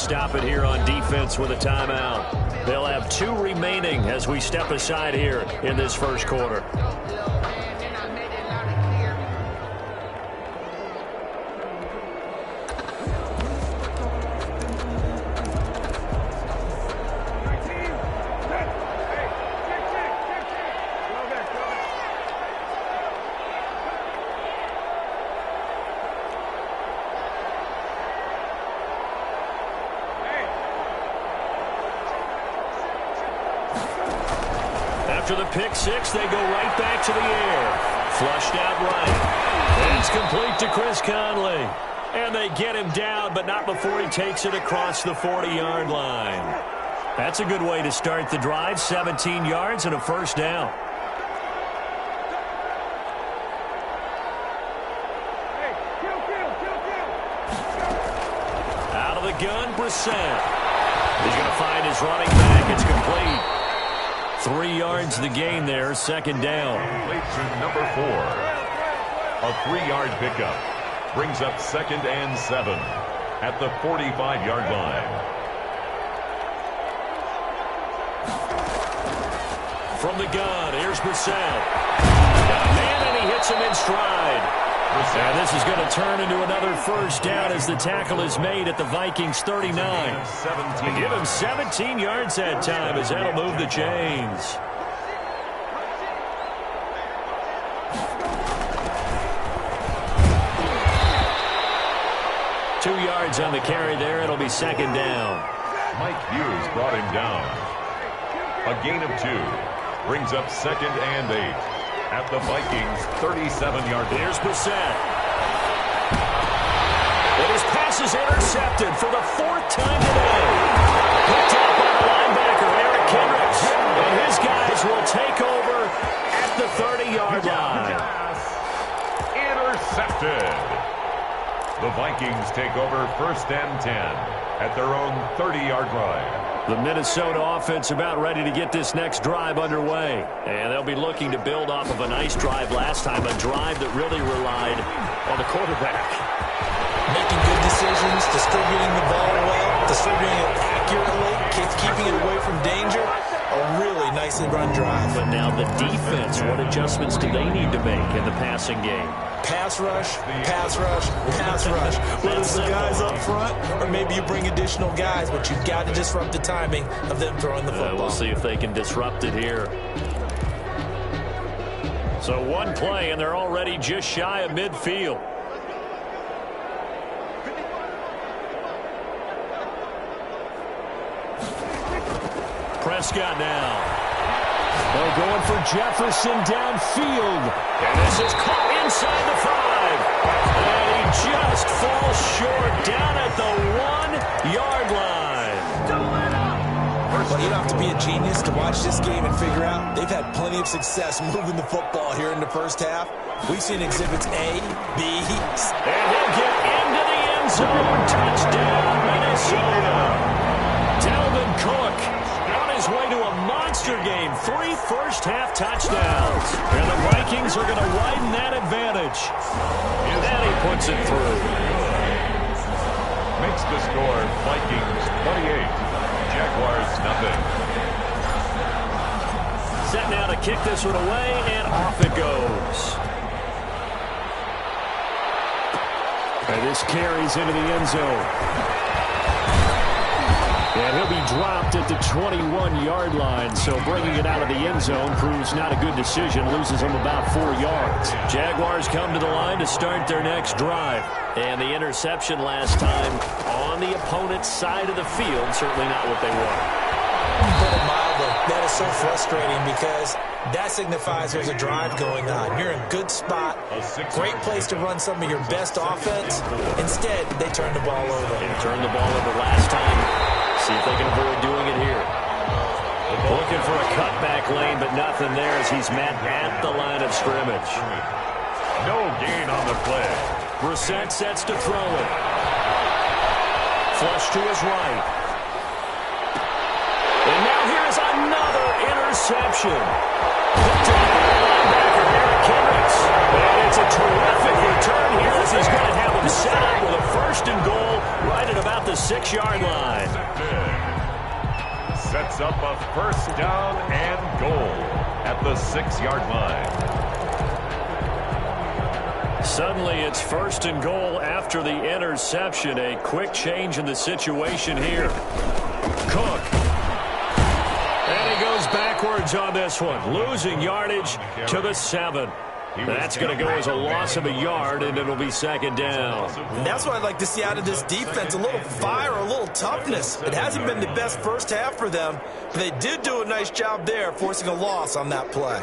stop it here on defense with a timeout. They'll have 2 remaining as we step aside here in this first quarter. After the pick six, they go right back to the air. Flushed out right. It's complete to Chris Conley. And they get him down, but not before he takes it across the 40-yard line. That's a good way to start the drive. 17 yards and a first down. Out of the gun, Brissett. He's going to find his running back. It's complete. 3 yards the gain there, second down. To number 4. A 3-yard pickup brings up 2nd and 7 at the 45-yard line. From the gun, here's Brissett. Got a man, and he hits him in stride. And this is going to turn into another first down as the tackle is made at the Vikings 39. They give him 17 yards that time as that'll move the chains. Two yards on the carry there. It'll be second down. Mike Hughes brought him down. A gain of 2 brings up 2nd and 8. At the Vikings 37-yard line. Here's Brissett. And his pass is intercepted for the 4th time today. Picked up by the linebacker, Eric Kendricks. And his guys will take over at the 30-yard line. Intercepted. The Vikings take over 1st and 10 at their own 30-yard line. The Minnesota offense about ready to get this next drive underway. And they'll be looking to build off of a nice drive last time, a drive that really relied on the quarterback. Making good decisions, distributing the ball well, distributing it accurately, keeping it away from danger. A really nicely run drive. But now the defense, what adjustments do they need to make in the passing game? Pass rush, pass rush, pass rush. Whether it's the guys up front or maybe you bring additional guys, but you've got to disrupt the timing of them throwing the football. We'll see if they can disrupt it here. So one play, and they're already just shy of midfield. Prescott now. They're going for Jefferson downfield. And this is caught inside the 5. And he just falls short down at the 1-yard line. Well, you don't have to be a genius to watch this game and figure out they've had plenty of success moving the football here in the first half. We've seen exhibits A, B, and he'll get into the end zone. Touchdown, Minnesota. Dalvin Cook on his way to a monster game. 3 first-half touchdowns. And the Vikings are going to widen that advantage. And he puts it through. Makes the score Vikings 28. Jaguars nothing. Set now to kick this one away, and off it goes. And this carries into the end zone. And he'll be dropped at the 21-yard line, so bringing it out of the end zone proves not a good decision. Loses him about 4 yards. Jaguars come to the line to start their next drive. And the interception last time on the opponent's side of the field, certainly not what they want. Put it mildly, that is so frustrating because that signifies there's a drive going on. You're in a good spot, great place to run some of your best offense. Instead, they turn the ball over. They turned the ball over last time. See if they can avoid doing it here. Looking for a cutback lane, but nothing there as he's met at the line of scrimmage. No gain on the play. Brissett sets to throw it. Flush to his right. And now here's another interception. Picked up by the linebacker, Eric Kendricks. And it's a terrific return here as he's going to have him set up with a first and goal right at about the 6-yard line. Sets up a first down and goal at the 6-yard line. Suddenly it's first and goal after the interception. A quick change in the situation here. Cook. And he goes backwards on this one, losing yardage to the 7. That's going to go as a loss of a yard, and it'll be second down. And that's what I'd like to see out of this defense, a little fire, a little toughness. It hasn't been the best first half for them, but they did do a nice job there, forcing a loss on that play.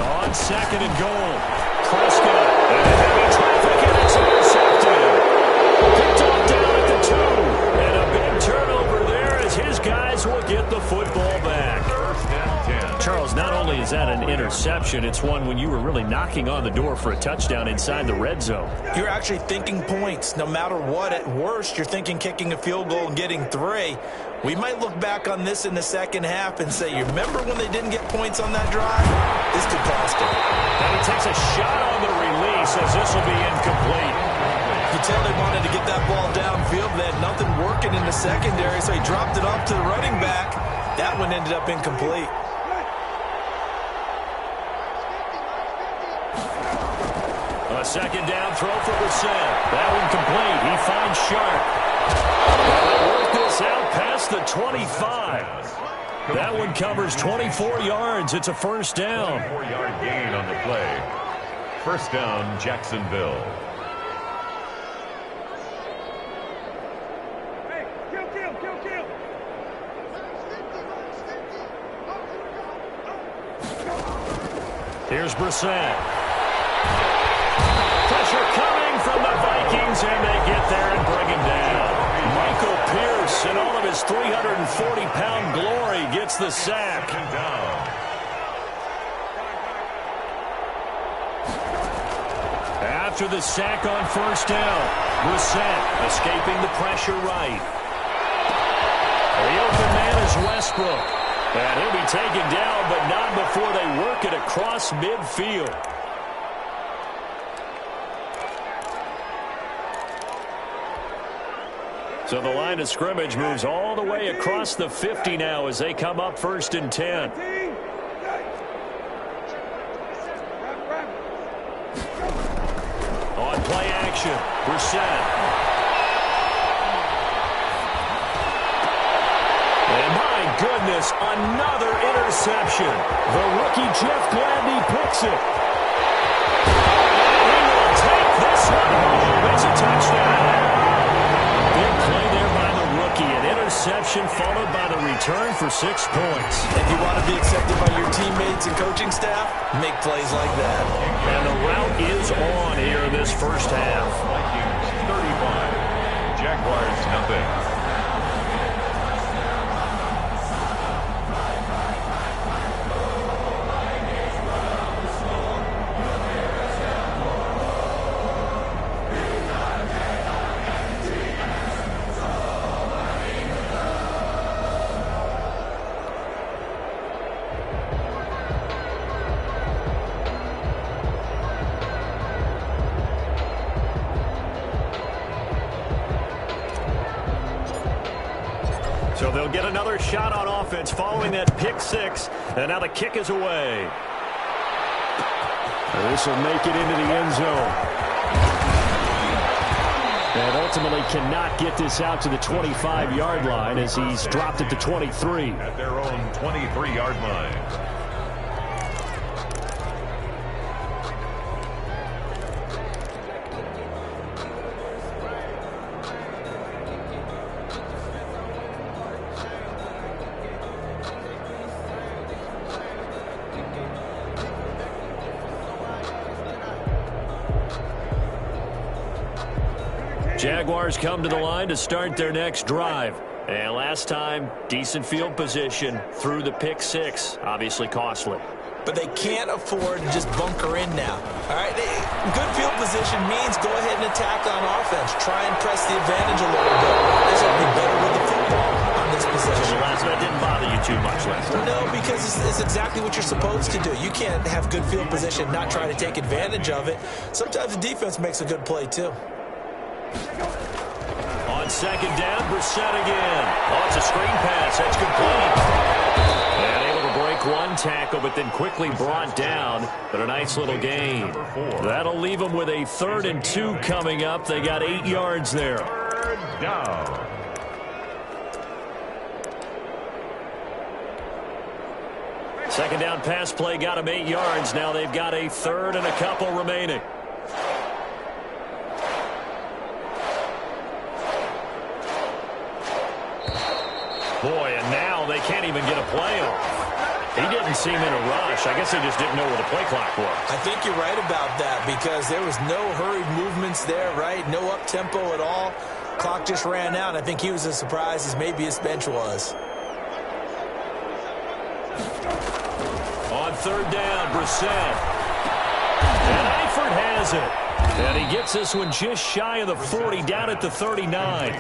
On second and goal, Prescott. And heavy traffic, and it's intercepted. Picked off down at the 2. And a big turnover there as his guys will get the football back. First and 10. Charles, not only is that an interception, it's one when you were really knocking on the door for a touchdown inside the red zone. You're actually thinking points. No matter what, at worst, you're thinking kicking a field goal and getting 3. We might look back on this in the second half and say, you remember when they didn't get points on that drive? This could cost them. And he takes a shot on the release as this will be incomplete. You could tell they wanted to get that ball downfield. They had nothing working in the secondary, so he dropped it off to the running back. That one ended up incomplete. A second down throw for Brissett. That one complete. He finds Sharp. They'll work this out past the 25. That one covers 24 yards. It's a first down. 4-yard gain on the play. First down, Jacksonville. Here's Brissett. Pressure coming from the Vikings, and they get there and bring him down. Michael Pierce, in all of his 340-pound glory, gets the sack. After the sack on first down, Brissett escaping the pressure right. The open man is Westbrook. And he'll be taken down, but not before they work it across midfield. So the line of scrimmage moves all the way across the 50 now as they come up first and 10. On play action, Brissett. And my goodness, another interception. The rookie Jeff Gladney picks it. He will take this one home. It's a touchdown. Big play there by the rookie. An interception followed by the return for 6 points. If you want to be accepted by your teammates and coaching staff, make plays like that. And the route is on here in this first half. Vikings 35, Jaguars nothing. So they'll get another shot on offense following that pick 6. And now the kick is away. This will make it into the end zone. And ultimately cannot get this out to the 25-yard line as he's dropped at the 23. At their own 23-yard line. Jaguars come to the line to start their next drive. And last time, decent field position through the pick 6. Obviously costly. but they can't afford to just bunker in now. All right, good field position means go ahead and attack on offense. Try and press the advantage a little bit. This will be better with the football on this possession. That didn't bother you too much last time. No, because it's exactly what you're supposed to do. You can't have good field position, not try to take advantage of it. Sometimes the defense makes a good play, too. On second down, Brissett again. Oh, it's a screen pass. That's complete. And able to break one tackle, but then quickly brought down. But a nice little gain. That'll leave them with a 3rd and 2 coming up. They got 8 yards there. 3rd down. Second down pass play got them 8 yards. Now they've got a 3rd and a couple remaining. Boy, and now they can't even get a play off. He didn't seem in a rush. I guess they just didn't know where the play clock was. I think you're right about that because there was no hurried movements there, right? No up-tempo at all. Clock just ran out. I think he was as surprised as maybe his bench was. On 3rd down, Brissett. And Eifert has it. And he gets this one just shy of the 40, down at the 39.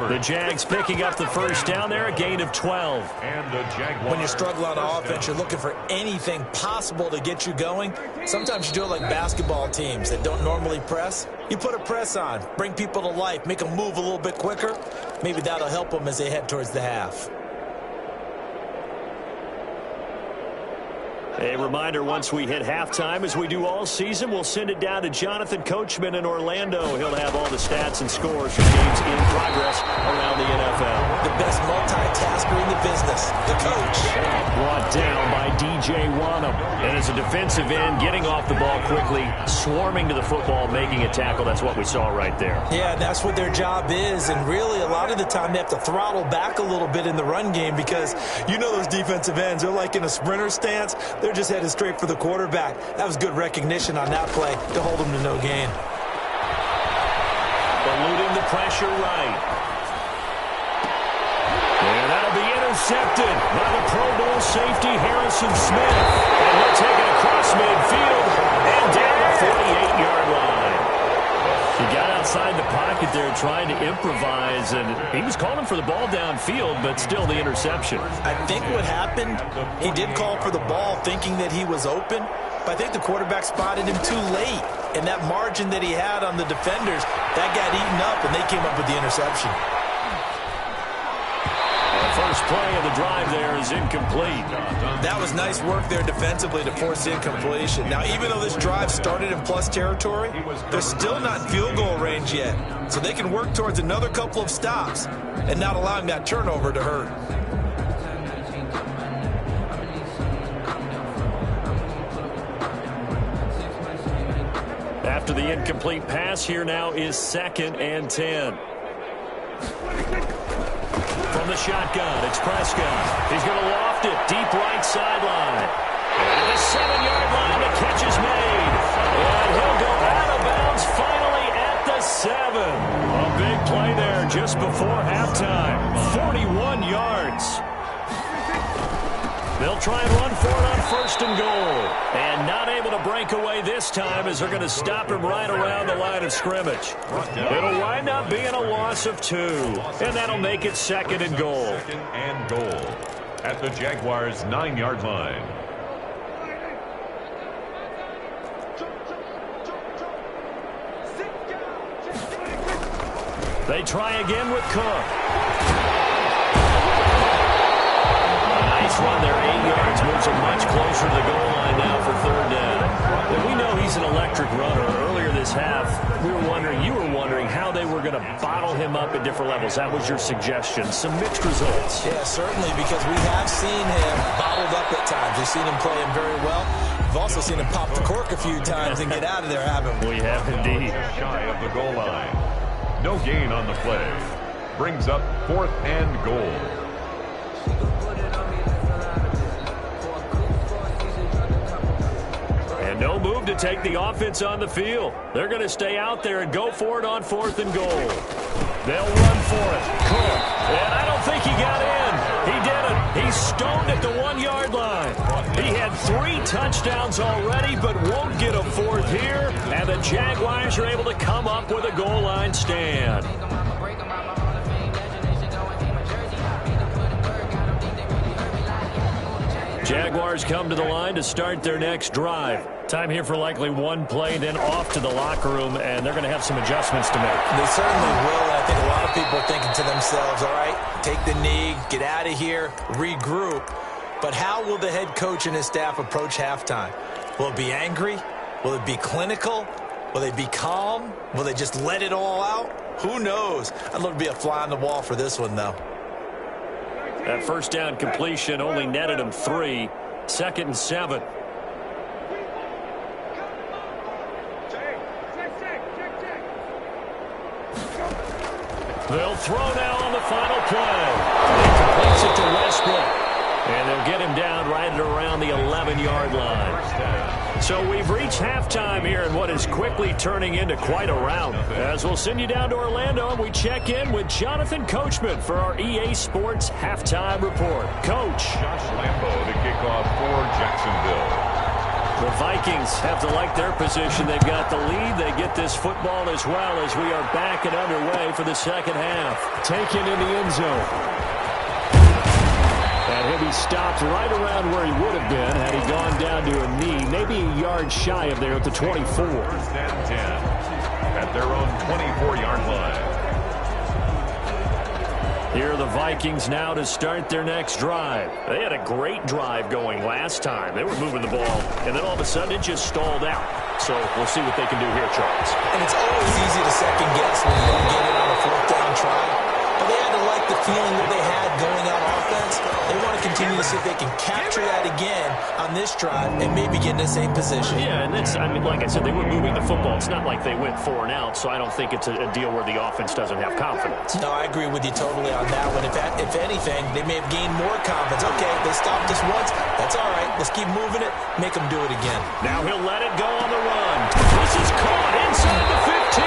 The Jags picking up the first down there, a gain of 12. And the Jaguars. When you struggle on offense, you're looking for anything possible to get you going. Sometimes you do it like basketball teams that don't normally press. You put a press on, bring people to life, make them move a little bit quicker. Maybe that'll help them as they head towards the half. A reminder, once we hit halftime, as we do all season, we'll send it down to Jonathan Coachman in Orlando. He'll have all the stats and scores from games in progress around the NFL. The best multitasker in the business, the coach. Brought down by DJ Wanham. And as a defensive end, getting off the ball quickly, swarming to the football, making a tackle. That's what we saw right there. Yeah, that's what their job is. And really, a lot of the time, they have to throttle back a little bit in the run game because you know those defensive ends, they're like in a sprinter stance. They're just headed straight for the quarterback. That was good recognition on that play to hold them to no gain. Eluding the pressure right. And that'll be intercepted by the Pro Bowl safety Harrison Smith. And he'll take it across midfield and down the 48-yard line. He got outside the pocket there trying to improvise, and he was calling for the ball downfield, but still the interception. I think what happened, he did call for the ball thinking that he was open, but I think the quarterback spotted him too late. And that margin that he had on the defenders, that got eaten up, and they came up with the interception. First play of the drive there is incomplete. That was nice work there defensively to force incompletion. Now, even though this drive started in plus territory, they're still not in field goal range yet. So they can work towards another couple of stops and not allowing that turnover to hurt. After the incomplete pass, here now is 2nd and 10. From the shotgun, it's Prescott. He's going to loft it deep right sideline. And the 7-yard line, the catch is made. And he'll go out of bounds finally at the 7. A big play there just before halftime. 41 yards. They'll try and run for it on 1st and goal. And not able to break away this time as they're going to stop him right around the line of scrimmage. It'll wind up being a loss of 2. And that'll make it 2nd and goal. 2nd and goal at the Jaguars' 9-yard line. They try again with Cook. Nice run there, 8 yards, moves him much closer to the goal line now for 3rd down. And we know he's an electric runner. Earlier this half, you were wondering how they were going to bottle him up at different levels. That was your suggestion. Some mixed results. Yeah, certainly, because we have seen him bottled up at times. We've seen him playing very well. We've also seen him pop the cork a few times and get out of there, haven't we? We have indeed. Shy of the goal line. No gain on the play. Brings up 4th and goal. And no move to take the offense on the field. They're going to stay out there and go for it on 4th and goal. They'll run for it. Cook. And I don't think he got in. He didn't. He's stoned at the 1-yard line. He had 3 touchdowns already, but won't get a 4th here. And the Jaguars are able to come up with a goal line stand. Jaguars come to the line to start their next drive. Time here for likely one play, then off to the locker room, and they're going to have some adjustments to make. They certainly will, and I think a lot of people are thinking to themselves, all right, take the knee, get out of here, regroup. But how will the head coach and his staff approach halftime? Will it be angry? Will it be clinical? Will they be calm? Will they just let it all out? Who knows? I'd love to be a fly on the wall for this one, though. That first down completion only netted him 3. 2nd and 7. They'll throw now on the final play. He completes it to Westbrook. And they'll get him down right at around the 11-yard line. So we've reached halftime here in what is quickly turning into quite a rout. As we'll send you down to Orlando, and we check in with Jonathan Coachman for our EA Sports Halftime Report. Coach. Josh Lambo to kick off for Jacksonville. The Vikings have to like their position. They've got the lead. They get this football as well as we are back and underway for the second half. Taken in the end zone. And he'll be stopped right around where he would have been had he gone down to a knee, maybe a yard shy of there at the 24. First and 10 at their own 24-yard line. Here are the Vikings now to start their next drive. They had a great drive going last time. They were moving the ball, and then all of a sudden it just stalled out. So we'll see what they can do here, Charles. And it's always easy to second guess when you don't get it on a 4th down try. But they had to like the feeling that they had going on offense. They want to continue to see if they can capture that again on this drive and maybe get in the same position. Yeah, and that's, I mean, like I said, they were moving the football. It's not like they went 4 and out, so I don't think it's a deal where the offense doesn't have confidence. No, I agree with you totally on that one. If anything, they may have gained more confidence. Okay, they stopped us once. That's all right. Let's keep moving it. Make them do it again. Now he'll let it go on the run. This is caught inside the 15.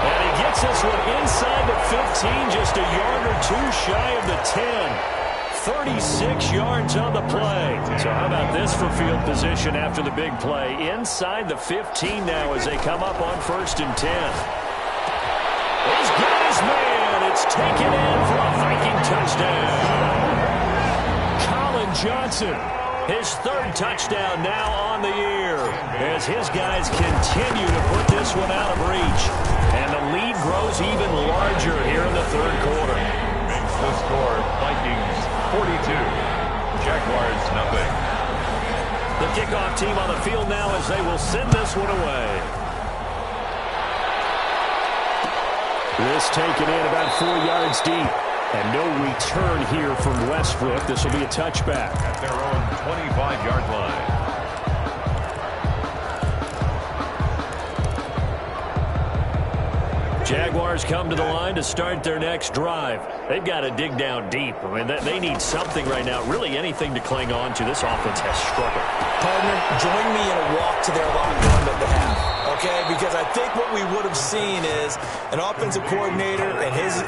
And he gets this one inside the 15, just a yard or 2 shy of the 10. 36 yards on the play. So how about this for field position after the big play? Inside the 15 now as they come up on 1st and 10. He's got his man. It's taken in for a Viking touchdown. Colin Johnson, his 3rd touchdown now on the year as his guys continue to put this one out of reach. And the lead grows even larger here in the 3rd quarter. Makes the score Vikings 42, Jaguars nothing. The kickoff team on the field now as they will send this one away. This taken in about 4 yards deep. And no return here from Westbrook. This will be a touchback. At their own 25-yard line. Jaguars come to the line to start their next drive. They've got to dig down deep. I mean, they need something right now, really anything to cling on to. This offense has struggled. Partner, join me in a walk to their locker room at the half, okay? Because I think what we would have seen is an offensive coordinator and his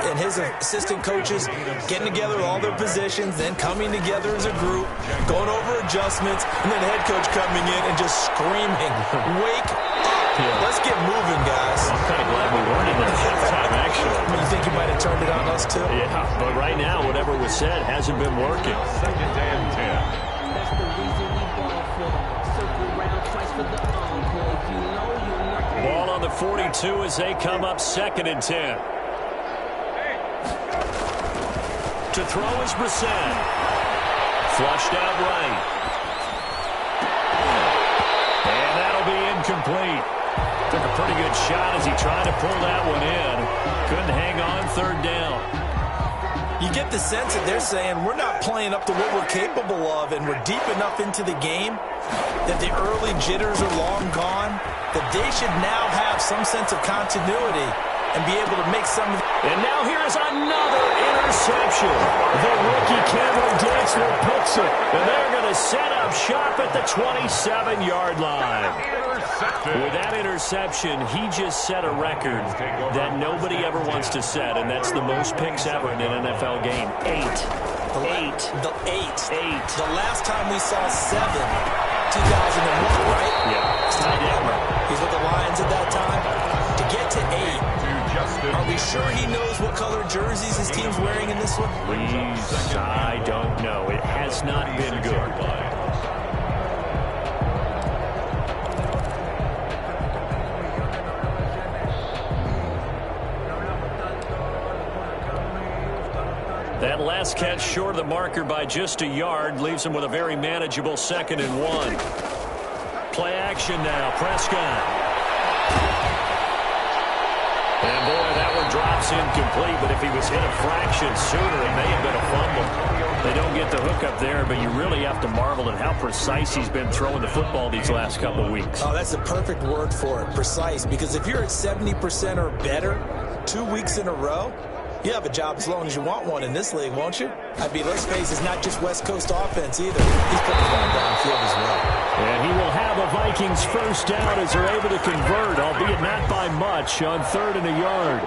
assistant coaches getting together all their positions, then coming together as a group, going over adjustments, and then the head coach coming in and just screaming, "Wake up! Yeah. Let's get moving, guys." I'm kind of glad we weren't in that halftime, actually. I mean, you think you might have turned it on us, too? Yeah, but right now, whatever was said hasn't been working. 2nd and 10. That's the reason we ball for them. Circle round twice for the encore. You know. Ball on the 42 as they come up 2nd and 10. To throw is Brissett. Flushed out right. And that'll be incomplete. Took a pretty good shot as he tried to pull that one in. Couldn't hang on 3rd down. You get the sense that they're saying we're not playing up to what we're capable of, and we're deep enough into the game that the early jitters are long gone, that they should now have some sense of continuity and be able to make some. And now here is another interception. The rookie Cameron Dantzler picks it, and they're going to set up shop at the 27-yard line. With that interception, he just set a record that nobody ever wants to set, and that's the most picks ever in an NFL game, 8. Eight. The last time we saw 7, 2001, right? Yeah. He's with the Lions at that time. To get to 8, are we sure he knows what color jerseys his team's wearing in this one? I don't know. It has not been good. That last catch short of the marker by just a yard leaves him with a very manageable 2nd and 1. Play action now. Prescott. And boy, that one drops incomplete, but if he was hit a fraction sooner, it may have been a fumble. They don't get the hook up there, but you really have to marvel at how precise he's been throwing the football these last couple of weeks. Oh, that's the perfect word for it, precise, because if you're at 70% or better 2 weeks in a row, you have a job as long as you want one in this league, won't you? I mean, let's face it, it's not just West Coast offense either. He's putting the ball downfield as well. And he will have a Vikings first down as they're able to convert, albeit not by much, on 3rd and a yard.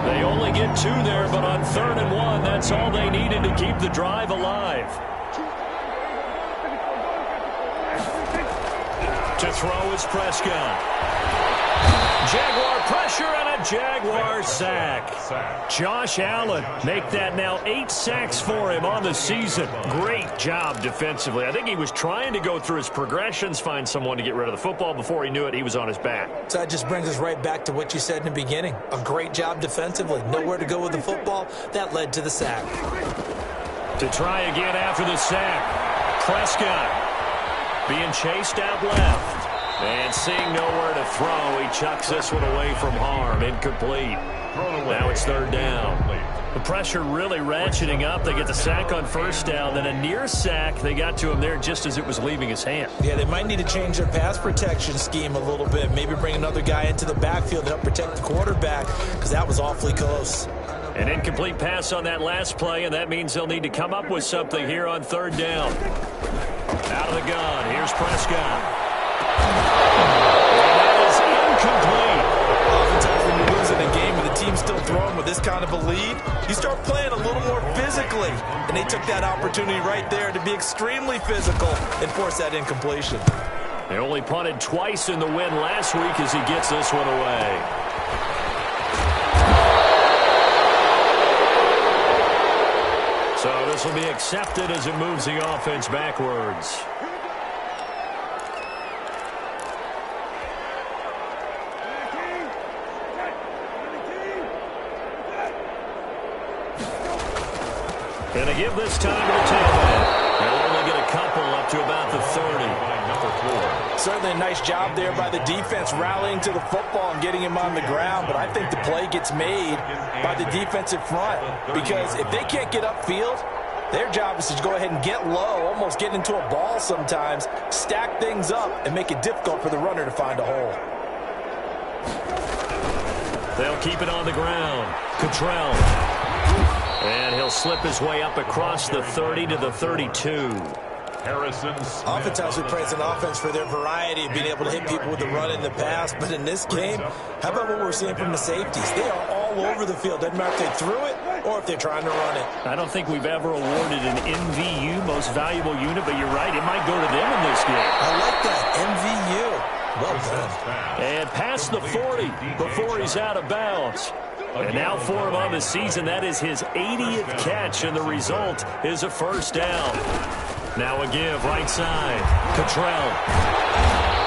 They only get 2 there, but on 3rd and 1, that's all they needed to keep the drive alive. To throw is Prescott. Jaguar pressure and a Jaguar sack. Josh Allen make that now 8 sacks for him on the season. Great job defensively. I think he was trying to go through his progressions, find someone to get rid of the football. Before he knew it, he was on his back. So that just brings us right back to what you said in the beginning. A great job defensively. Nowhere to go with the football. That led to the sack. To try again after the sack. Prescott being chased out left. And seeing nowhere to throw, he chucks this one away from harm. Incomplete. Now it's 3rd down. The pressure really ratcheting up. They get the sack on 1st down. Then a near sack. They got to him there just as it was leaving his hand. Yeah, they might need to change their pass protection scheme a little bit. Maybe bring another guy into the backfield to help protect the quarterback, because that was awfully close. An incomplete pass on that last play, and that means they'll need to come up with something here on 3rd down. Out of the gun. Here's Prescott. That is incomplete. Oftentimes when you're losing a game and the team's still throwing with this kind of a lead, you start playing a little more physically. And they took that opportunity right there to be extremely physical and force that incompletion. They only punted twice in the win last week as he gets this one away. So this will be accepted as it moves the offense backwards. And they give this time to the tailback. They'll only get a couple up to about the 30. Certainly a nice job there by the defense rallying to the football and getting him on the ground, but I think the play gets made by the defensive front, because if they can't get upfield, their job is to go ahead and get low, almost get into a ball sometimes, stack things up, and make it difficult for the runner to find a hole. They'll keep it on the ground. Cottrell. And he'll slip his way up across the 30 to the 32. Oftentimes we praise an offense for their variety of being able to hit people with the run in the pass, but in this game, how about what we're seeing from the safeties? They are all over the field. Doesn't matter if they threw it or if they're trying to run it. I don't think we've ever awarded an MVU, most valuable unit, but you're right, it might go to them in this game. I like that, MVU. Well done. And past the 40 before he's out of bounds. And now for him on the season, that is his 80th catch, and the result is a first down. Now a give, right side, Cottrell.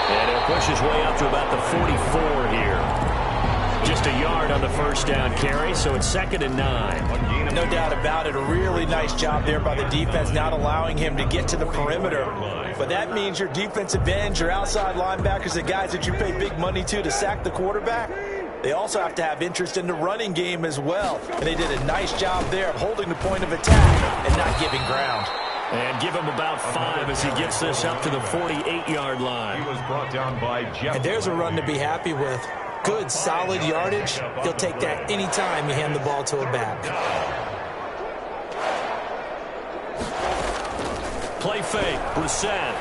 And he'll push his way up to about the 44 here. Just a yard on the first down carry, so it's 2nd and 9. No doubt about it. A really nice job there by the defense, not allowing him to get to the perimeter. But that means your defensive ends, your outside linebackers, the guys that you pay big money to sack the quarterback, they also have to have interest in the running game as well. And they did a nice job there of holding the point of attack and not giving ground. And give him about 5 as he gets this up to the 48-yard line. He was brought down by Jeff. And there's a run to be happy with. Good, solid yardage. He'll take that anytime you hand the ball to a back. Play fake, Brissett.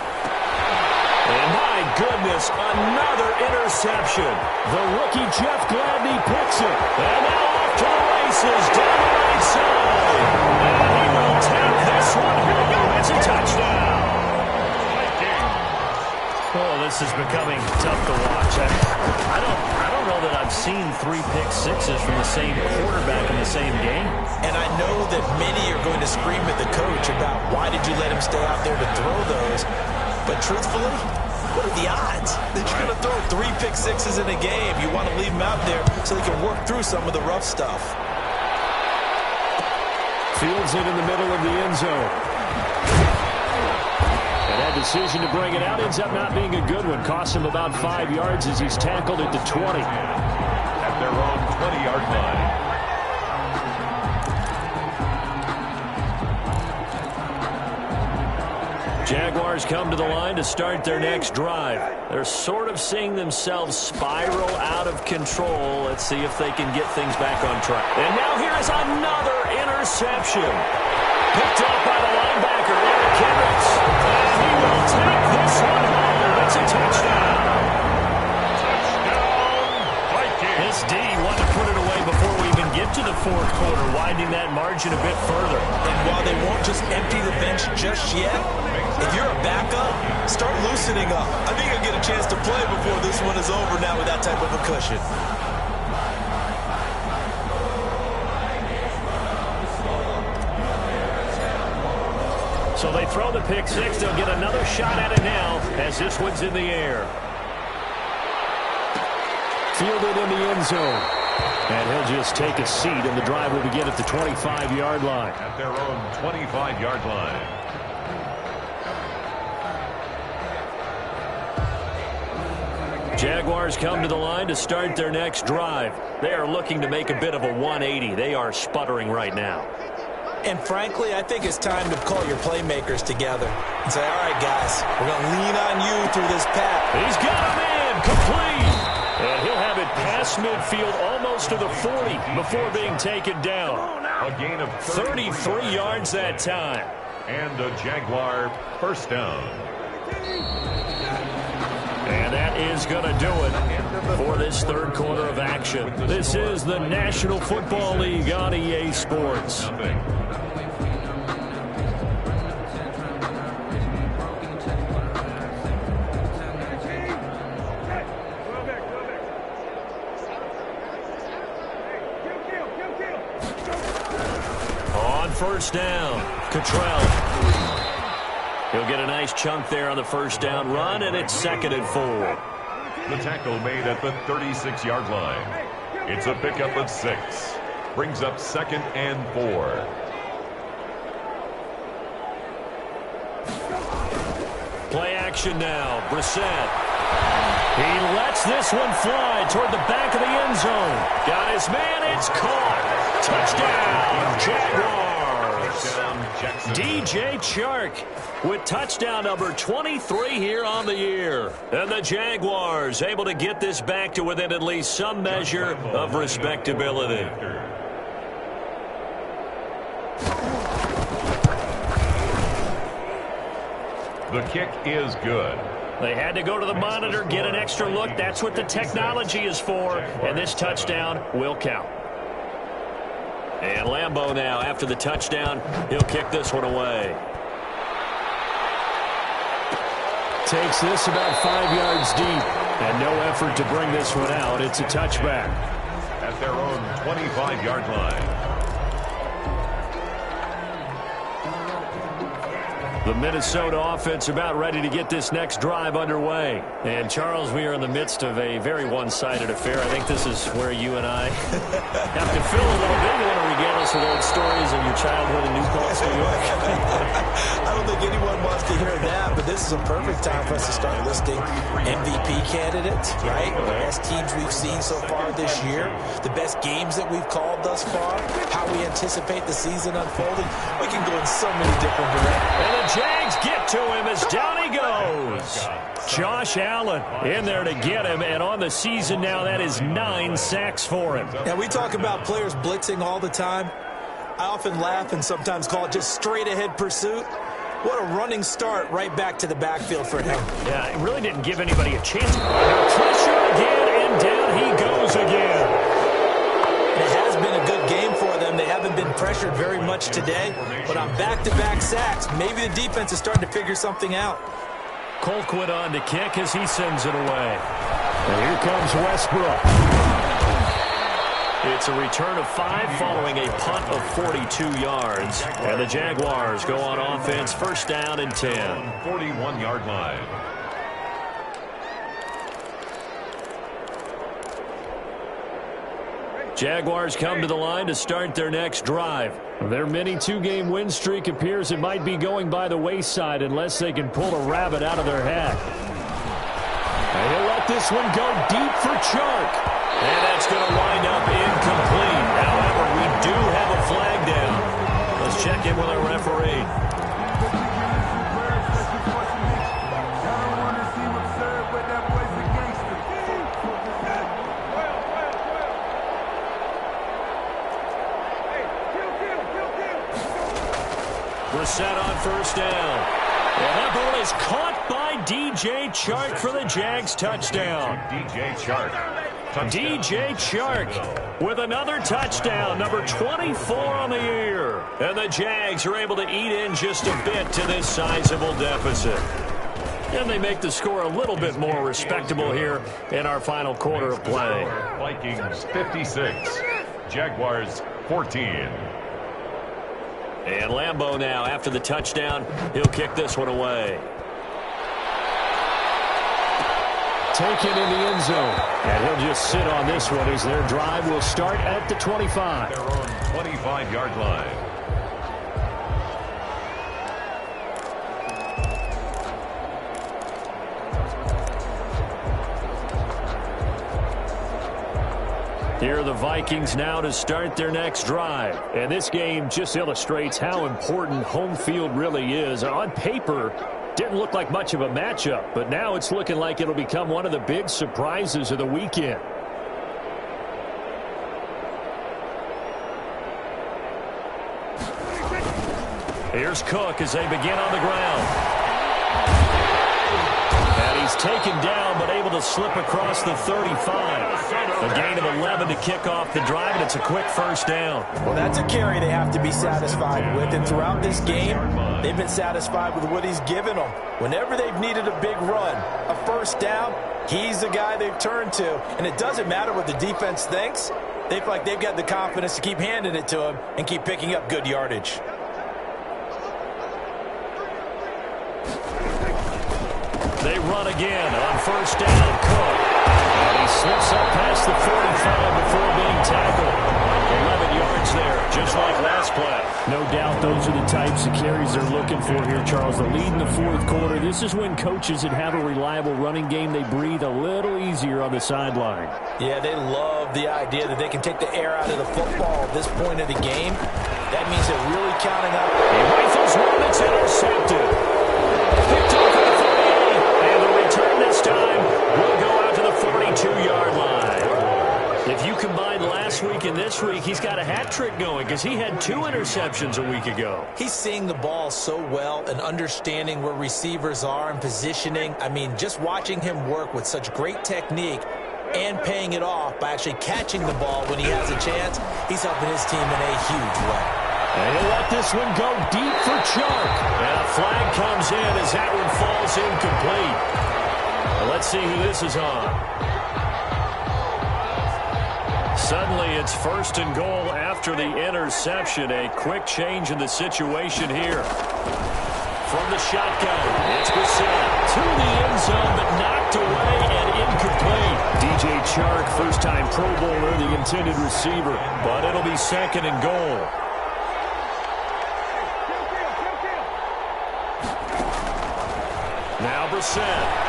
And my goodness, another interception. The rookie Jeff Gladney picks it. And now off to the races down the right side. And he will tap this one home. It's a touchdown. Oh, this is becoming tough to watch. I don't know that I've seen 3 pick sixes from the same quarterback in the same game. And I know that many are going to scream at the coach about why did you let him stay out there to throw those. But truthfully, what are the odds that you're going to throw 3 pick sixes in a game? You want to leave him out there so he can work through some of the rough stuff. Fields it in the middle of the end zone. That decision to bring it out ends up not being a good one. Costs him about 5 yards as he's tackled at the 20. At their own 20-yard line. Jaguars come to the line to start their next drive. They're sort of seeing themselves spiral out of control. Let's see if they can get things back on track. And now here is another interception. Picked up by the linebacker, Eric Kendricks. And he will take this one home. It's a touchdown. Touchdown, Vikings. This D wanted to put it away before we even get to the fourth quarter, widening that margin a bit further. And while they won't just empty the bench just yet, if you're a backup, start loosening up. I think you'll get a chance to play before this one is over now with that type of a cushion. So they throw the pick six. They'll get another shot at it now as this one's in the air. Fielded in the end zone. And he'll just take a seat, and the drive will begin at the 25-yard line. At their own 25-yard line. Jaguars come to the line to start their next drive. They are looking to make a bit of a 180. They are sputtering right now. And frankly, I think it's time to call your playmakers together and say, all right, guys, we're going to lean on you through this pass. He's got him in, complete. And he'll have it past midfield almost to the 40 before being taken down. A gain of 33 yards that time. And a Jaguar first down. And that is going to do it for this third quarter of action. This is the National Football League on EA Sports. On first down, Cottrell. He'll get a nice chunk there on the first down run, and it's 2nd and 4. The tackle made at the 36-yard line. It's a pickup of 6. Brings up 2nd and 4. Play action now. Brissett. He lets this one fly toward the back of the end zone. Got his man. It's caught. Touchdown, Jaguars. DJ Chark with touchdown number 23 here on the year. And the Jaguars able to get this back to within at least some measure of respectability. The kick is good. They had to go to the monitor, get an extra look. That's what the technology is for. And this touchdown will count. And Lambeau now, after the touchdown, he'll kick this one away. Takes this about 5 yards deep. And no effort to bring this one out. It's a touchback. At their own 25-yard line. The Minnesota offense about ready to get this next drive underway. And, Charles, we are in the midst of a very one-sided affair. I think this is where you and I have to fill a little bit. You want to regale us with old stories of your childhood in New Paltz, New York? I don't think anyone wants to hear that, but this is a perfect time for us to start listing MVP candidates, right? The best teams we've seen so far this year, the best games that we've called thus far, how we anticipate the season unfolding. We can go in so many different directions. And the Jags get to him as down he goes. Josh Allen in there to get him, and on the season now, that is 9 sacks for him. Now, we talk about players blitzing all the time. I often laugh and sometimes call it just straight-ahead pursuit. What a running start right back to the backfield for him. Yeah, it really didn't give anybody a chance. Now pressure again, and down he goes again. It has been a good game for them. They haven't been pressured very much today, but on back-to-back sacks, maybe the defense is starting to figure something out. Colquitt on to kick as he sends it away. And here comes Westbrook. It's a return of 5 following a punt of 42 yards. And the Jaguars go on offense, first down and 10. 41-yard line. Jaguars come to the line to start their next drive. Their mini 2-game win streak appears it might be going by the wayside unless they can pull a rabbit out of their hat. And he'll let this one go deep for Chark. And that's going to wind up incomplete. However, we do have a flag down. Let's check in with our referee. Set on first down. And that ball is caught by DJ Chark for the Jags touchdown. DJ Chark. DJ Chark with another touchdown, number 24 on the year. And the Jags are able to eat in just a bit to this sizable deficit. And they make the score a little bit more respectable here in our final quarter of play. Vikings 56, Jaguars 14. And Lambeau now, after the touchdown, he'll kick this one away. Taken in the end zone. And he'll just sit on this one as their drive will start at the 25. Their own 25-yard line. Here are the Vikings now to start their next drive. And this game just illustrates how important home field really is. On paper, didn't look like much of a matchup, but now it's looking like it'll become one of the big surprises of the weekend. Here's Cook as they begin on the ground. And he's taken down, but able to slip across the 35. A gain of 11 to kick off the drive, and it's a quick first down. Well, that's a carry they have to be satisfied with. And throughout this game, they've been satisfied with what he's given them. Whenever they've needed a big run, a first down, he's the guy they've turned to. And it doesn't matter what the defense thinks. They feel like they've got the confidence to keep handing it to him and keep picking up good yardage. They run again on first down. Cook. And he slips up past the 45 before being tackled. 11 yards there, just like last play. No doubt those are the types of carries they're looking for here, Charles. The lead in the fourth quarter. This is when coaches that have a reliable running game, they breathe a little easier on the sideline. Yeah, they love the idea that they can take the air out of the football at this point of the game. That means they're really counting up. He rifles one that's intercepted. Picked off at the 38, and the return this time will go out to the 42-yard line. If you combine last week and this week, he's got a hat trick going because he had 2 interceptions a week ago. He's seeing the ball so well and understanding where receivers are and positioning. I mean, just watching him work with such great technique and paying it off by actually catching the ball when he has a chance, he's helping his team in a huge way. And he'll let this one go deep for Chark. And a flag comes in as that one falls incomplete. Well, let's see who this is on. Suddenly it's first and goal after the interception. A quick change in the situation here. From the shotgun, it's Brissett to the end zone, but knocked away and incomplete. DJ Chark, first-time Pro Bowler, the intended receiver. But it'll be second and goal. Now Brissett.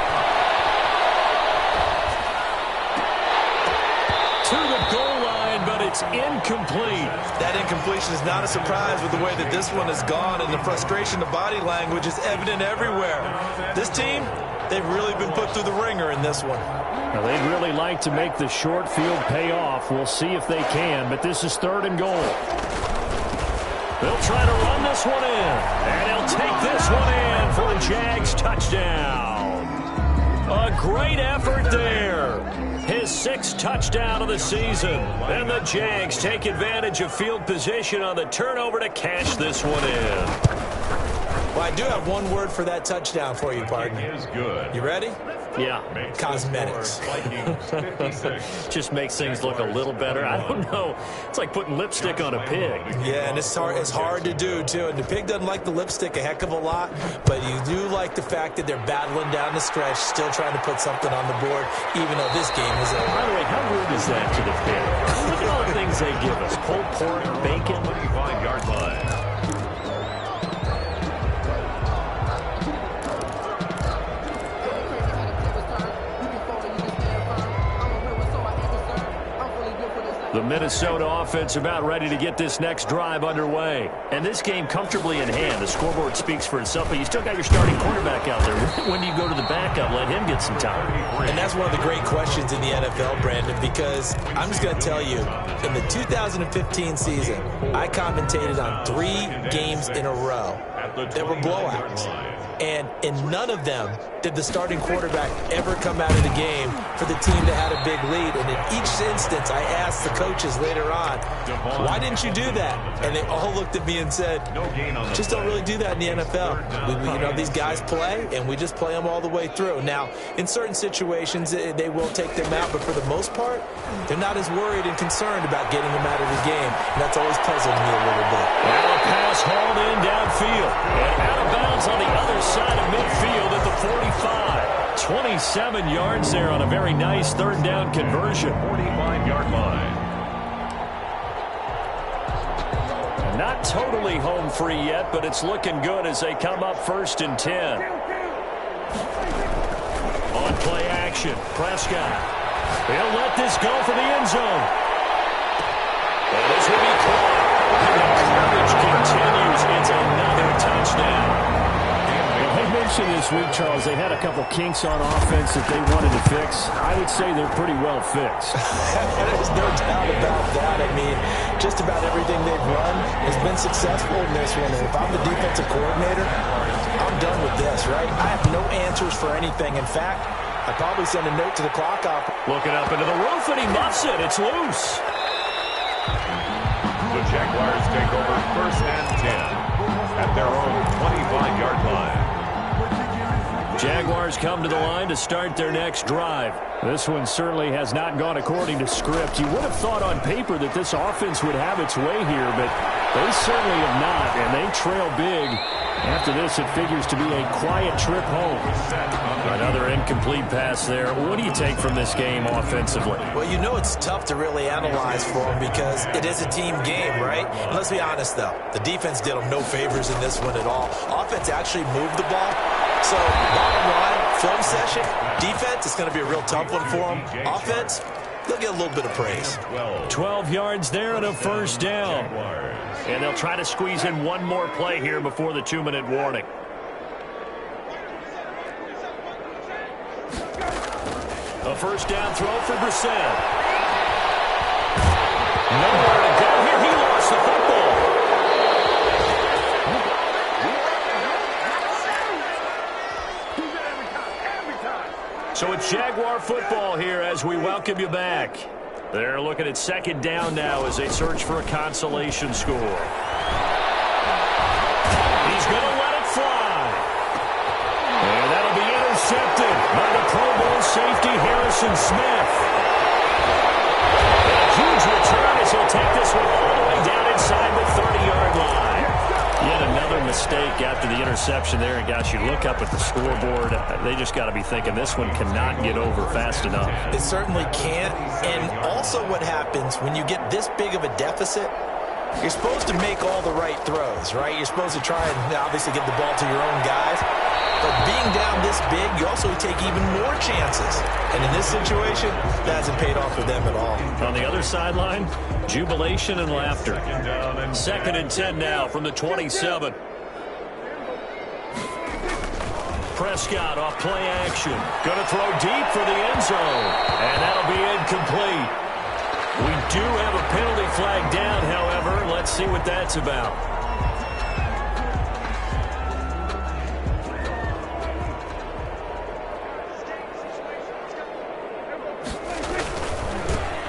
To the goal line, but it's incomplete. That incompletion is not a surprise with the way that this one has gone, and the frustration, the body language is evident everywhere. This team, they've really been put through the ringer in this one. Now, they'd really like to make the short field pay off. We'll see if they can, but this is third and goal. They'll try to run this one in, and they'll take this one in for a Jags touchdown. A great effort there. His sixth touchdown of the season. And the Jags take advantage of field position on the turnover to cash this one in. Well, I do have one word for that touchdown for you, partner. Is good. You ready? Yeah. Cosmetics. Just makes things look a little better. I don't know. It's like putting lipstick on a pig. Yeah, and it's hard to do, too. And the pig doesn't like the lipstick a heck of a lot, but you do like the fact that they're battling down the stretch, still trying to put something on the board, even though this game is over. By the way, how rude is that to the pig? Look at all the things they give us. Pulled pork, bacon. 25-yard line. The Minnesota offense about ready to get this next drive underway. And this game comfortably in hand. The scoreboard speaks for itself, but you still got your starting quarterback out there. When do you go to the backup? Let him get some time. And that's one of the great questions in the NFL, Brandon, because I'm just going to tell you, in the 2015 season, I commentated on 3 games in a row that were blowouts. And in none of them did the starting quarterback ever come out of the game for the team that had a big lead. And in each instance, I asked the coaches later on, why didn't you do that? And they all looked at me and said, just don't really do that in the NFL. These guys play, and we just play them all the way through. Now, in certain situations, they will take them out, but for the most part, they're not as worried and concerned about getting them out of the game. And that's always puzzled me a little bit. Well, a pass hauled in downfield. And out of bounds on the other side of midfield at the 45. 27 yards there on a very nice third down conversion. 45-yard line. Not totally home free yet, but it's looking good as they come up 1st and 10. On play action, Prescott. He'll let this go for the end zone. And this will be caught. And the coverage continues. It's another touchdown. They mentioned this week, Charles, they had a couple kinks on offense that they wanted to fix. I would say they're pretty well fixed. There's no doubt about that. I mean, just about everything they've run has been successful in this one. And if I'm the defensive coordinator, I'm done with this, right? I have no answers for anything. In fact, I'd probably send a note to the clock op. Looking up into the roof, and he muffs it. It's loose. The Jaguars take over 1st and 10 at their own 25-yard line. Jaguars come to the line to start their next drive. This one certainly has not gone according to script. You would have thought on paper that this offense would have its way here, but they certainly have not, and they trail big. After this, it figures to be a quiet trip home. Another incomplete pass there. What do you take from this game offensively? Well, it's tough to really analyze for them because it is a team game, right? And let's be honest, though. The defense did them no favors in this one at all. Offense actually moved the ball. So, bottom line, film session, defense, it's going to be a real tough one for them. Offense, they'll get a little bit of praise. 12 yards there and a first down. And they'll try to squeeze in one more play here before the 2-minute warning. A first down throw for Brissett. Nowhere to go here. He lost the football. So it's Jaguar football here as we welcome you back. They're looking at 2nd down now as they search for a consolation score. He's going to let it fly. And that'll be intercepted by the Pro Bowl safety Harrison Smith. And a huge return as he'll take this one all the way down inside the 30-yard line. Yet another mistake after the interception there. And, gosh, you look up at the scoreboard, they just got to be thinking this one cannot get over fast enough. It certainly can't. And also what happens when you get this big of a deficit, you're supposed to make all the right throws, right? You're supposed to try and obviously get the ball to your own guys. But being down this big, you also take even more chances. And in this situation, that hasn't paid off for them at all. On the other sideline, jubilation and laughter. 2nd and 10 now from the 27. Prescott off play action. Going to throw deep for the end zone. And that'll be incomplete. We do have a penalty flag down, however. Let's see what that's about.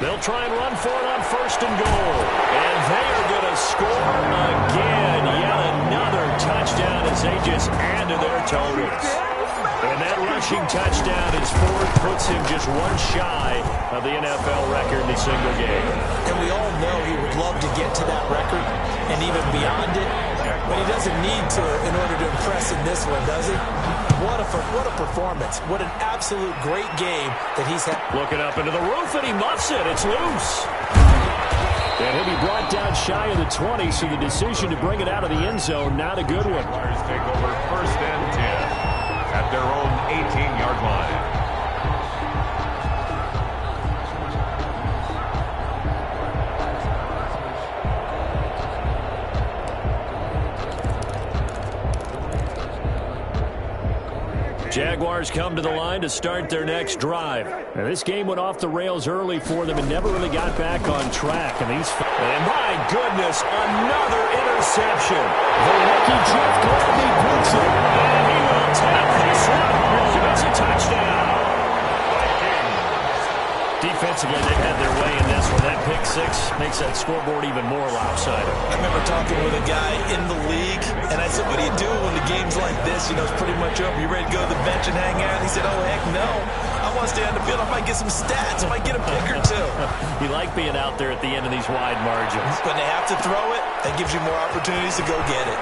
They'll try and run for it on 1st and goal. And they are going to score again. Yet another touchdown as they just add to their totals. And that rushing touchdown, his 4th, puts him just one shy of the NFL record in a single game. And we all know he would love to get to that record and even beyond it. But he doesn't need to in order to impress in this one, does he? What a performance. What an absolute great game that he's had. Looking up into the roof, and he muffs it. It's loose. And he'll be brought down shy of the 20, so the decision to bring it out of the end zone, not a good one. Jaguars take over 1st and 10 at their own 18-yard line. Jaguars come to the line to start their next drive. And this game went off the rails early for them and never really got back on track. And my goodness, another interception. The rookie Jeff Gladney puts it, and he will tap this one home. It's a touchdown. Defensively, they've had their way in this one. That pick 6 makes that scoreboard even more lopsided. I remember talking with a guy in the league, and I said, what do you do when the game's like this? You know, it's pretty much over. You ready to go to the bench and hang out? He said, oh, heck no. I want to stay on the field. I might get some stats. I might get a pick or two. You like being out there at the end of these wide margins. When they have to throw it, that gives you more opportunities to go get it.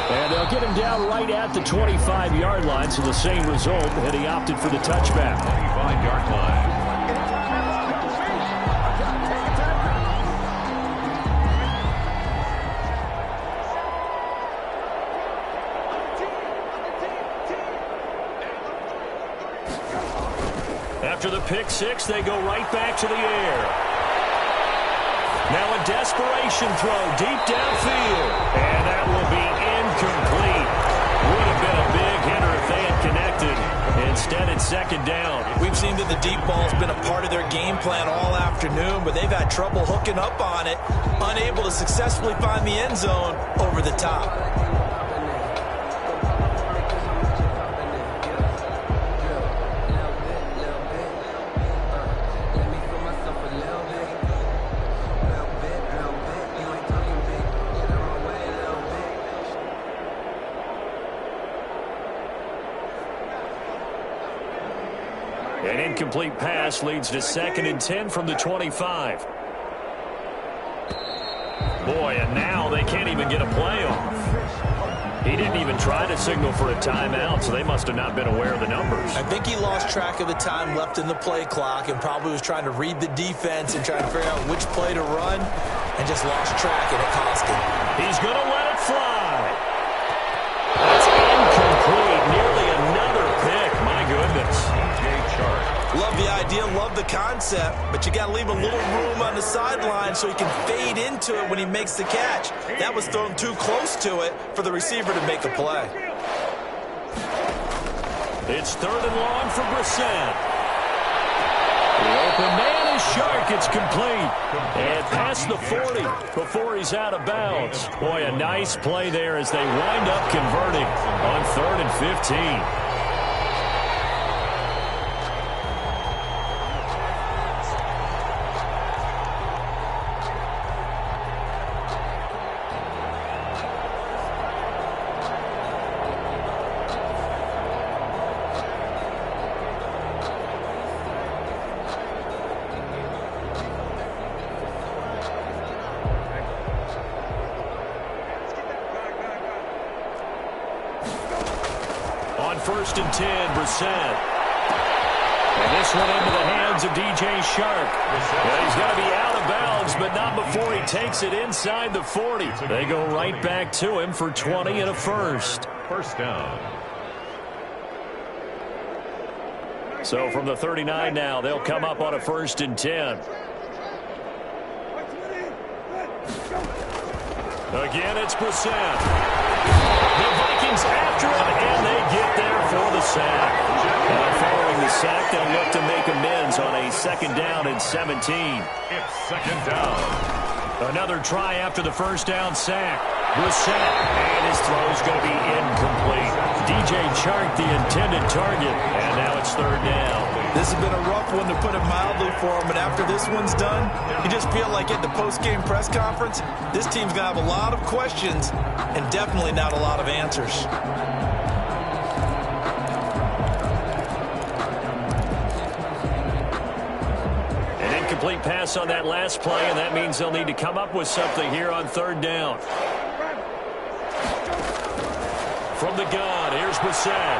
And they'll get him down right at the 25-yard line, so the same result, and he opted for the touchback. 25-yard line. After the pick 6, they go right back to the air. Now a desperation throw deep downfield. And that will be incomplete. Would have been a big hitter if they had connected. Instead, it's 2nd down. We've seen that the deep ball's been a part of their game plan all afternoon, but they've had trouble hooking up on it, unable to successfully find the end zone over the top. An incomplete pass leads to 2nd and 10 from the 25. Boy, and now they can't even get a play off. He didn't even try to signal for a timeout, so they must have not been aware of the numbers. I think he lost track of the time left in the play clock and probably was trying to read the defense and trying to figure out which play to run and just lost track, and it cost him. He's going to let it fly. That's incomplete. Nearly another pick. My goodness. Love the idea, love the concept, but you got to leave a little room on the sideline so he can fade into it when he makes the catch. That was thrown too close to it for the receiver to make a play. It's 3rd and long for Brissett. The open man is Shark. It's complete. And past the 40 before he's out of bounds. Boy, a nice play there as they wind up converting on 3rd and 15. On 1st and 10, Brissett. And this one into the hands of DJ Shark. Well, he's got to be out of bounds, but not before he takes it inside the 40. They go right back to him for 20 and a first. 1st down. So from the 39 now, they'll come up on a 1st and 10. Again, it's Brissett. The Vikings after him, and they get there for the sack. And following the sack, they'll look to make amends on a 2nd down and 17. It's 2nd down. Another try after the 1st down sack. Brissett, and his throw's going to be incomplete. DJ Chark, the intended target, and now it's third down. This has been a rough one, to put it mildly, for him, but after this one's done, you just feel like at the post-game press conference, this team's going to have a lot of questions and definitely not a lot of answers. An incomplete pass on that last play, and that means they'll need to come up with something here on third down. From the gun, here's Brissett.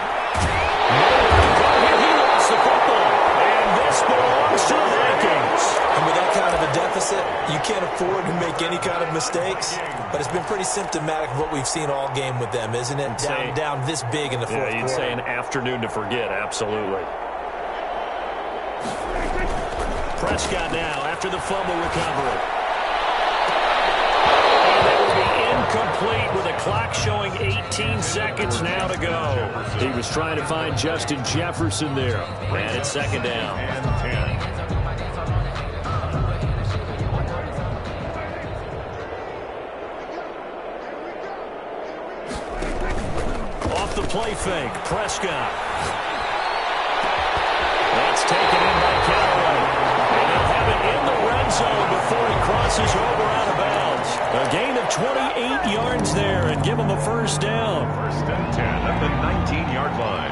He lost the football, and this belongs to the Vikings. And with that kind of a deficit, you can't afford to make any kind of mistakes. But it's been pretty symptomatic of what we've seen all game with them, isn't it? Down this big in the fourth quarter. You'd say an afternoon to forget, absolutely. Prescott now after the fumble recovery. Incomplete with a clock showing 18 seconds now to go. He was trying to find Justin Jefferson there. And it's second down. Off the play fake, Prescott. That's taken in by Callaway. And he'll have it in the red zone before he crosses over out of bounds. A gain of 28 yards there and give him a first down. First and 10 at the 19-yard line.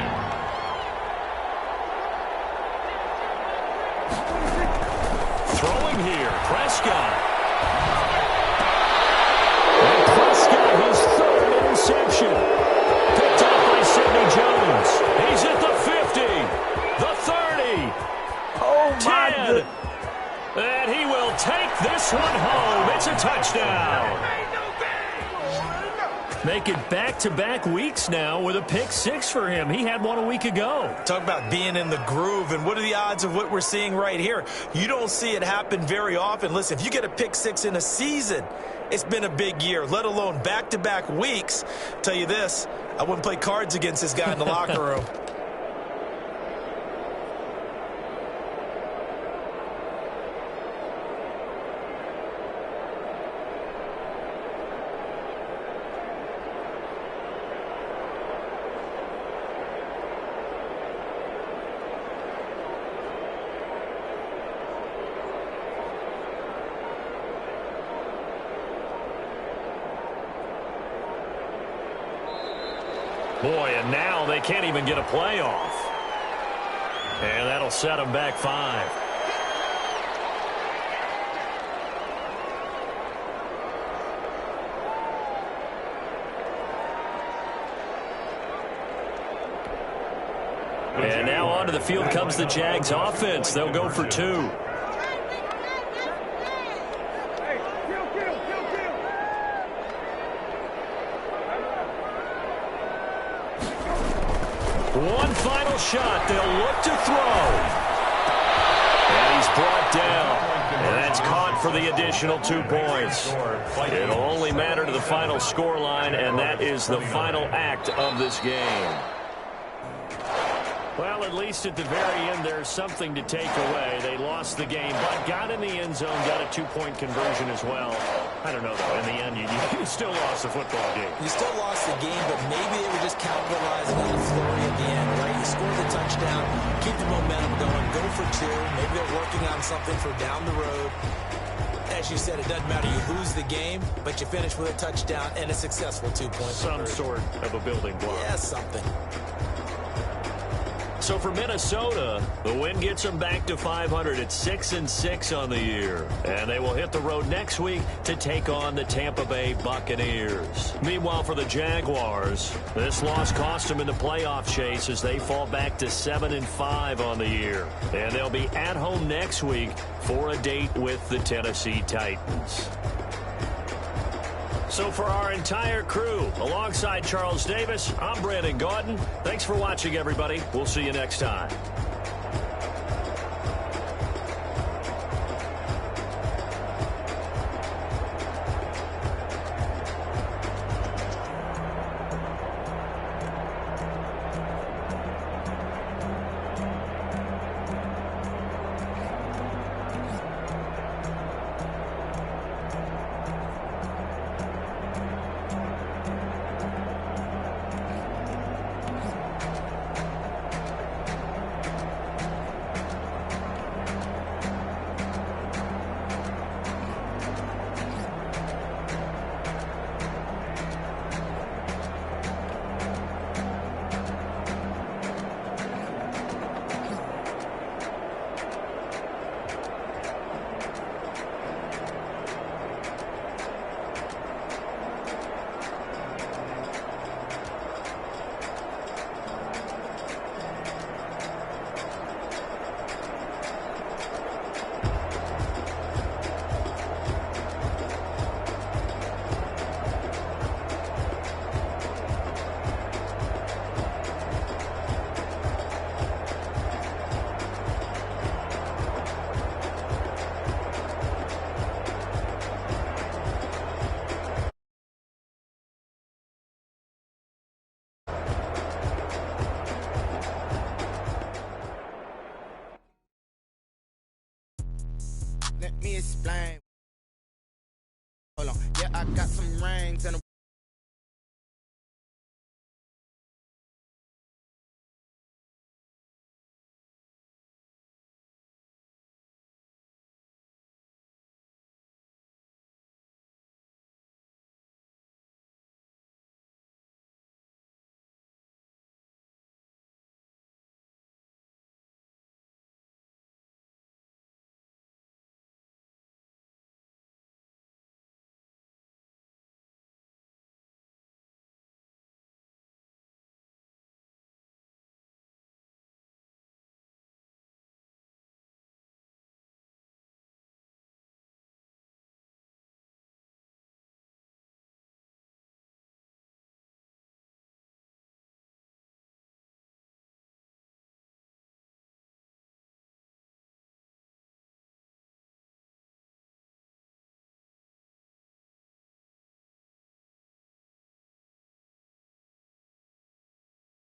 Throwing here, Prescott. And Prescott, his third interception. Picked up by Sidney Jones. He's at the 50, the 30, Oh, 10. And he will take this one home. It's a touchdown. Make it back-to-back weeks now with a pick six for him. He had one a week ago. Talk about being in the groove, and what are the odds of what we're seeing right here? You don't see it happen very often. Listen, if you get a pick six in a season, it's been a big year, let alone back-to-back weeks. Tell you this, I wouldn't play cards against this guy in the locker room. Boy, and now they can't even get a playoff. And that'll set them back 5. And now onto the field comes the Jags offense. They'll go for 2. One final shot. They'll look to throw. And he's brought down. And that's caught for the additional 2 points. It'll only matter to the final scoreline, and that is the final act of this game. Well, at least at the very end, there's something to take away. They lost the game, but got in the end zone, got a 2-point conversion as well. I don't know, though. In the end, you still lost the football game. You still lost the game, but maybe they were just capitalizing on the flurry at the end, right? You score the touchdown, keep the momentum going, go for 2. Maybe they're working on something for down the road. As you said, it doesn't matter. You lose the game, but you finish with a touchdown and a successful 2-point Some conversion. sort of a building block. Yeah, something. So for Minnesota, the win gets them back to 500 at 6-6 on the year. And they will hit the road next week to take on the Tampa Bay Buccaneers. Meanwhile, for the Jaguars, this loss cost them in the playoff chase as they fall back to 7-5 on the year. And they'll be at home next week for a date with the Tennessee Titans. So for our entire crew, alongside Charles Davis, I'm Brandon Gaudin. Thanks for watching, everybody. We'll see you next time. Let me explain. Hold on, yeah, I got some rings and a